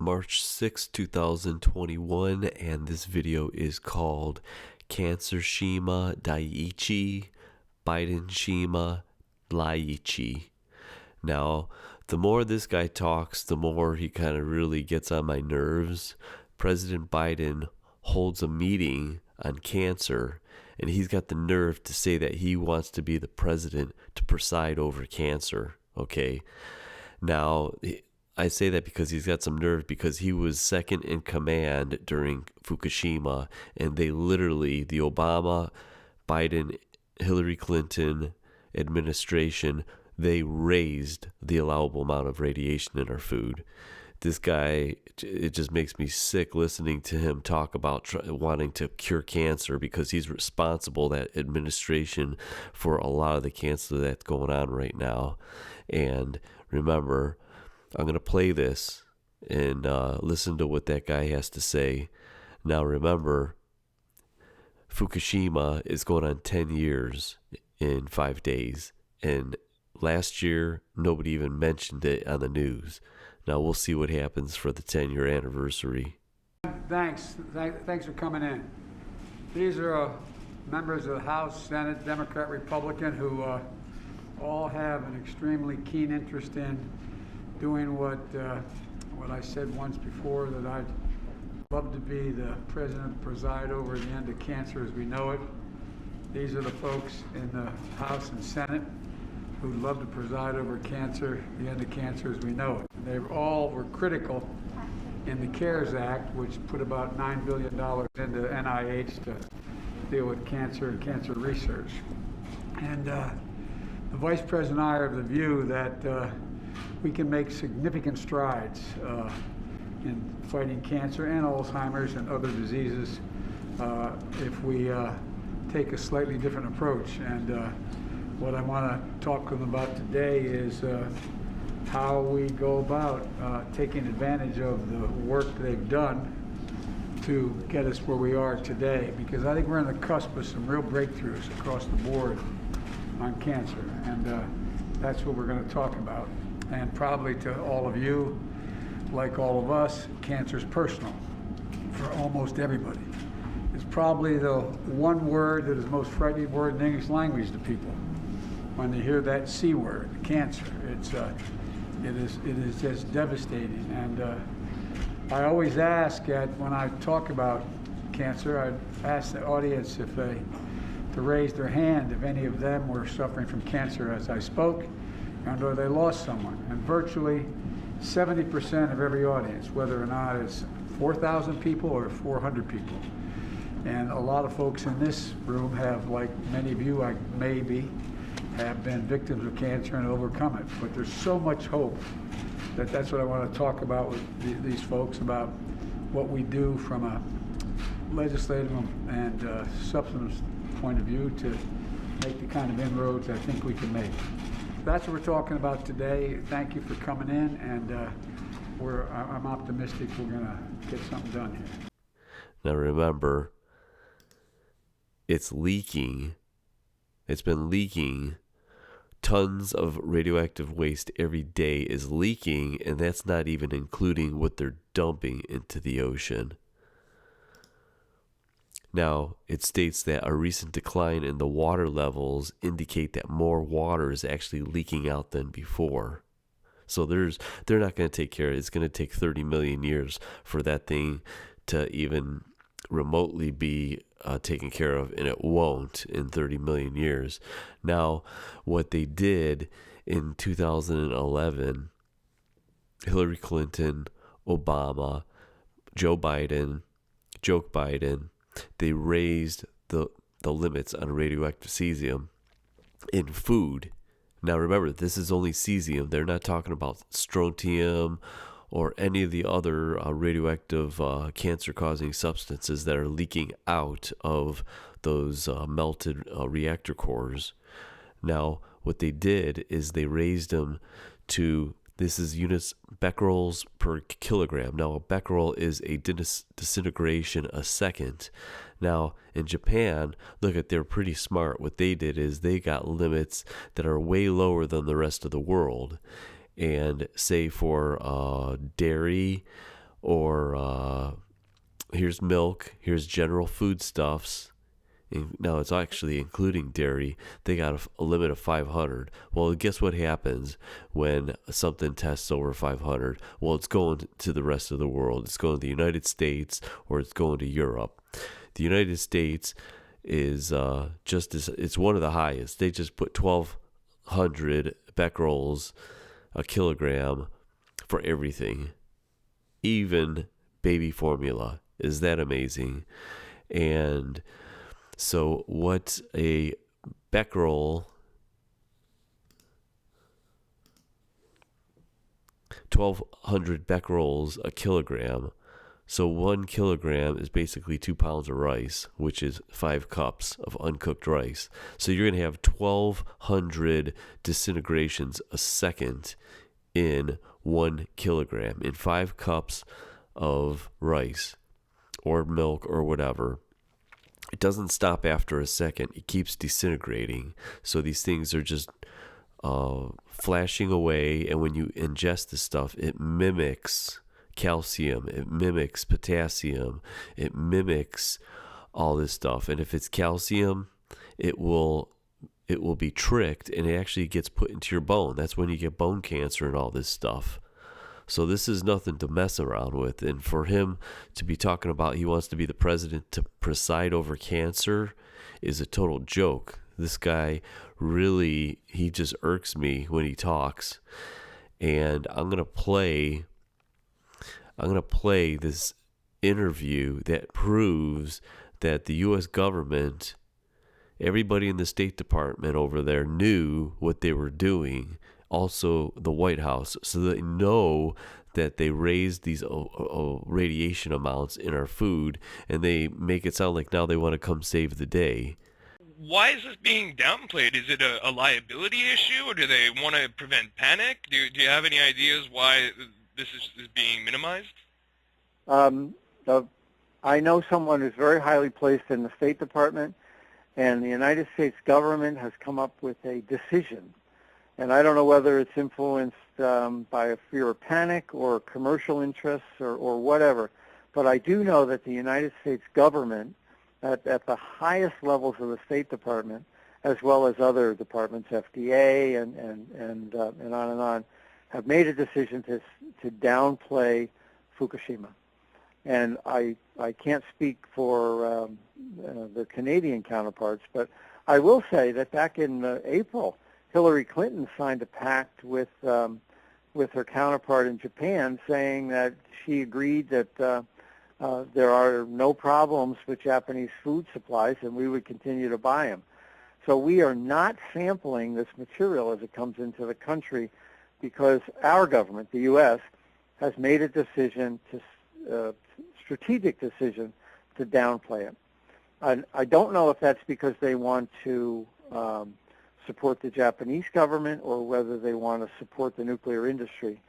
March 6, 2021, and this video is called Cancershima Dieiichi Bidenshima Lieiichi. Now, the more this guy talks, the more he kind of really gets on my nerves. President Biden holds a meeting on cancer, and he's got the nerve to say that he wants to be the president to preside over cancer, okay? Now, I say that because he's got some nerve, because he was second in command during Fukushima, and they literally, the Obama, Biden, Hillary Clinton administration, they raised the allowable amount of radiation in our food. This guy, it just makes me sick listening to him talk about wanting to cure cancer, because he's responsible, that administration, for a lot of the cancer that's going on right now. And remember, I'm going to play this and listen to what that guy has to say. Now remember, Fukushima is going on 10 years in 5 days. And last year, nobody even mentioned it on the news. Now we'll see what happens for the 10-year anniversary. Thanks for coming in. These are members of the House, Senate, Democrat, Republican, who all have an extremely keen interest in doing what I said once before, that I'd love to be the president to preside over the end of cancer as we know it. These are the folks in the House and Senate who'd love to preside over cancer, the end of cancer as we know it. They all were critical in the CARES Act, which put about $9 billion into NIH to deal with cancer and cancer research. And the Vice President and I are of the view that we can make significant strides in fighting cancer and Alzheimer's and other diseases if we take a slightly different approach. And what I want to talk to them about today is how we go about taking advantage of the work they've done to get us where we are today, because I think we're on the cusp of some real breakthroughs across the board on cancer, and that's what we're going to talk about. And probably to all of you, like all of us, cancer is personal for almost everybody. It's probably the one word that is the most frightening word in the English language to people. When they hear that C word, cancer, it is just devastating. And I always ask when I talk about cancer, I ask the audience if they to raise their hand if any of them were suffering from cancer as I spoke, and or they lost someone. And virtually 70% of every audience, whether or not it's 4,000 people or 400 people. And a lot of folks in this room have, like many of you, maybe, have been victims of cancer and overcome it. But there's so much hope that's what I want to talk about with these folks, about what we do from a legislative and substance point of view to make the kind of inroads I think we can make. That's what we're talking about today. Thank you for coming in, and I'm optimistic we're going to get something done here. Now remember, it's leaking. It's been leaking. Tons of radioactive waste every day is leaking, and that's not even including what they're dumping into the ocean. Now, it states that a recent decline in the water levels indicate that more water is actually leaking out than before. So they're not going to take care of it. It's going to take 30 million years for that thing to even remotely be taken care of, and it won't in 30 million years. Now, what they did in 2011, Hillary Clinton, Obama, Joe Biden, they raised the limits on radioactive cesium in food. Now remember, this is only cesium. They're not talking about strontium or any of the other radioactive cancer-causing substances that are leaking out of those melted reactor cores. Now, what they did is they raised them to, this is units, becquerels per kilogram. Now, a becquerel is a disintegration a second. Now, in Japan, they're pretty smart. What they did is they got limits that are way lower than the rest of the world. And say for dairy or here's milk, here's general foodstuffs. Now it's actually including dairy. They got a limit of 500. Well, guess what happens when something tests over 500? Well, it's going to the rest of the world. It's going to the United States, or it's going to Europe. The United States is it's one of the highest. They just put 1,200 becquerels a kilogram for everything, even baby formula. Is that amazing? And so what a becquerel, 1,200 becquerels a kilogram. So 1 kilogram is basically 2 pounds of rice, which is 5 cups of uncooked rice. So you're going to have 1,200 disintegrations a second in 1 kilogram, in 5 cups of rice or milk or whatever. It doesn't stop after a second. It keeps disintegrating. So these things are just flashing away. And when you ingest this stuff, it mimics calcium. It mimics potassium. It mimics all this stuff. And if it's calcium, it will be tricked, and it actually gets put into your bone. That's when you get bone cancer and all this stuff. So this is nothing to mess around with. And for him to be talking about he wants to be the president to preside over cancer is a total joke. This guy really, he just irks me when he talks. And I'm going to play this interview that proves that the US government, everybody in the State Department over there knew what they were doing. Also the White House, so they know that they raised these radiation amounts in our food, and they make it sound like now they want to come save the day. Why is this being downplayed? Is it a liability issue, or do they want to prevent panic? Do you have any ideas why this is being minimized? I know someone who's very highly placed in the State Department, and the United States government has come up with a decision. And I don't know whether it's influenced by a fear of panic or commercial interests or whatever, but I do know that the United States government, at the highest levels of the State Department, as well as other departments, FDA and on, have made a decision to downplay Fukushima. And I can't speak for the Canadian counterparts, but I will say that back in April, Hillary Clinton signed a pact with her counterpart in Japan, saying that she agreed that there are no problems with Japanese food supplies, and we would continue to buy them. So we are not sampling this material as it comes into the country because our government, the U.S., has made a decision, strategic decision, to downplay it. I don't know if that's because they want to support the Japanese government or whether they want to support the nuclear industry.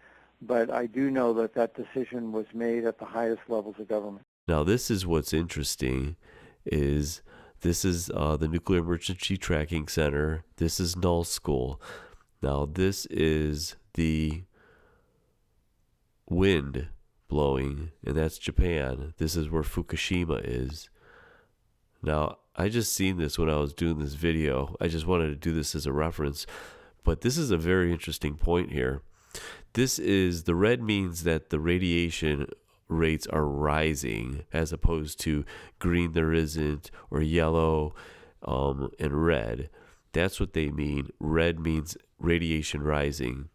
But I do know that that decision was made at the highest levels of government. Now, this is what's interesting, is this is the Nuclear Emergency Tracking Center. This is Null School. Now, this is the wind blowing, and that's Japan. This is where Fukushima is. Now, I just seen this when I was doing this video. I just wanted to do this as a reference. But this is a very interesting point here. This is, the red means that the radiation rates are rising, as opposed to green there isn't, or yellow and red. That's what they mean. Red means radiation rising.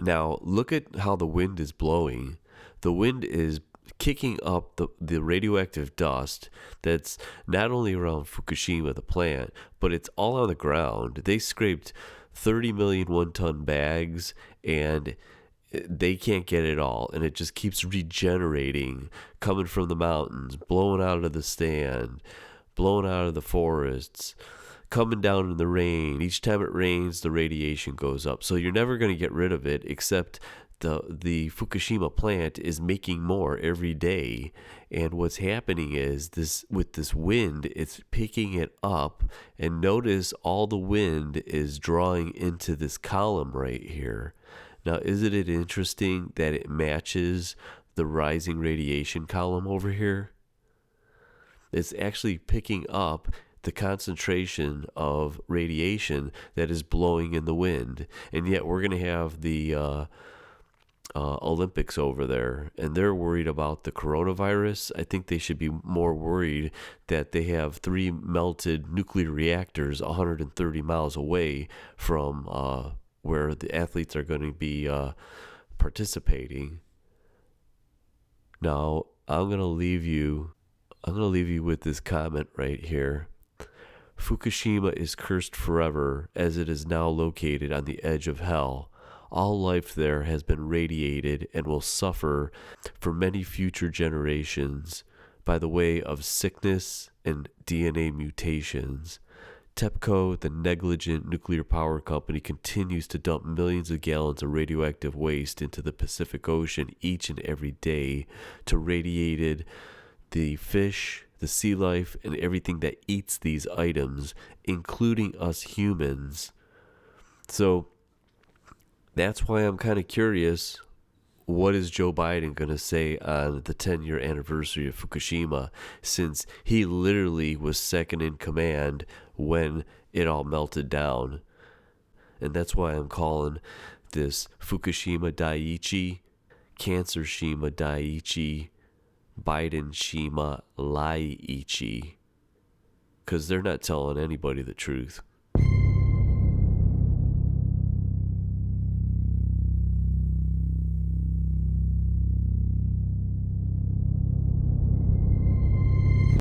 Now, look at how the wind is blowing. The wind is kicking up the radioactive dust that's not only around Fukushima, the plant, but it's all on the ground. They scraped 30 million one-ton bags, and they can't get it all. And it just keeps regenerating, coming from the mountains, blowing out of the stand, blowing out of the forests, coming down in the rain. Each time it rains, the radiation goes up. So you're never going to get rid of it, except the Fukushima plant is making more every day. And what's happening is this, with this wind, it's picking it up. And notice all the wind is drawing into this column right here. Now, isn't it interesting that it matches the the rising radiation column over here. It's actually picking up the concentration of radiation that is blowing in the wind. And yet we're going to have the Olympics over there, and they're worried about the coronavirus. I think they should be more worried that they have 3 melted nuclear reactors 130 miles away from where the athletes are going to be participating. Now, I'm going to leave you with this comment right here. Fukushima is cursed forever, as it is now located on the edge of hell. All life there has been radiated and will suffer for many future generations by the way of sickness and DNA mutations. TEPCO, the negligent nuclear power company, continues to dump millions of gallons of radioactive waste into the Pacific Ocean each and every day to radiate the fish, the sea life, and everything that eats these items, including us humans. So that's why I'm kind of curious, what is Joe Biden going to say on the 10-year anniversary of Fukushima, since he literally was second in command when it all melted down. And that's why I'm calling this Fukushima Dieiichi, Cancershima Dieiichi Bidenshima Lieiichi, because they're not telling anybody the truth.